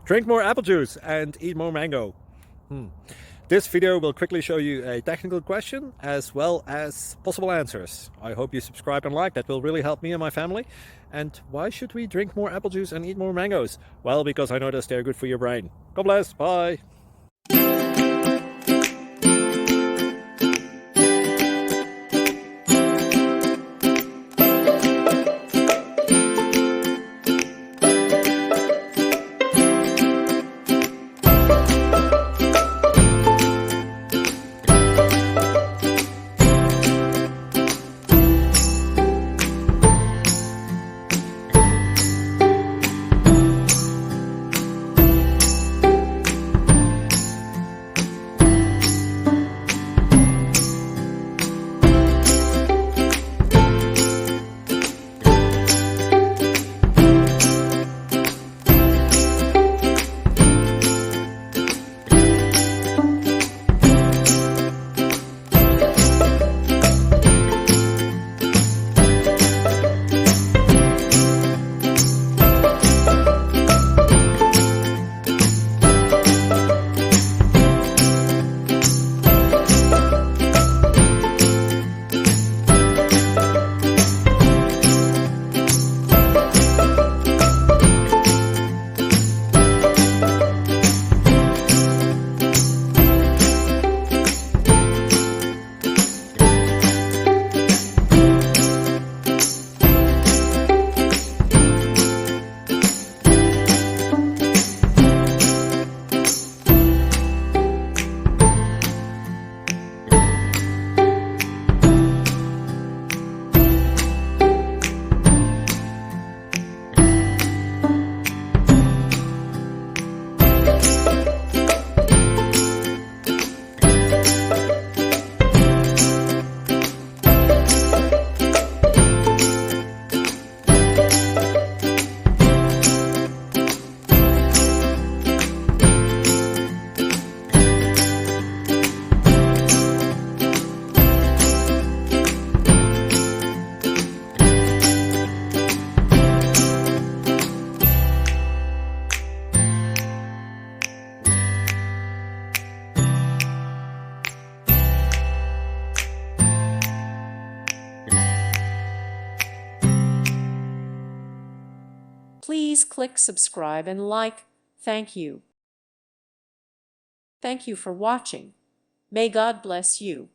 Drink more apple juice and eat more mango. This video will quickly show you a technical question as well as possible answers. I hope you subscribe and like, that will really help me and my family. And why should we drink more apple juice and eat more mangoes? Well, because I noticed they're good for your brain. God bless, bye. Please click subscribe and like. Thank you. Thank you for watching. May God bless you.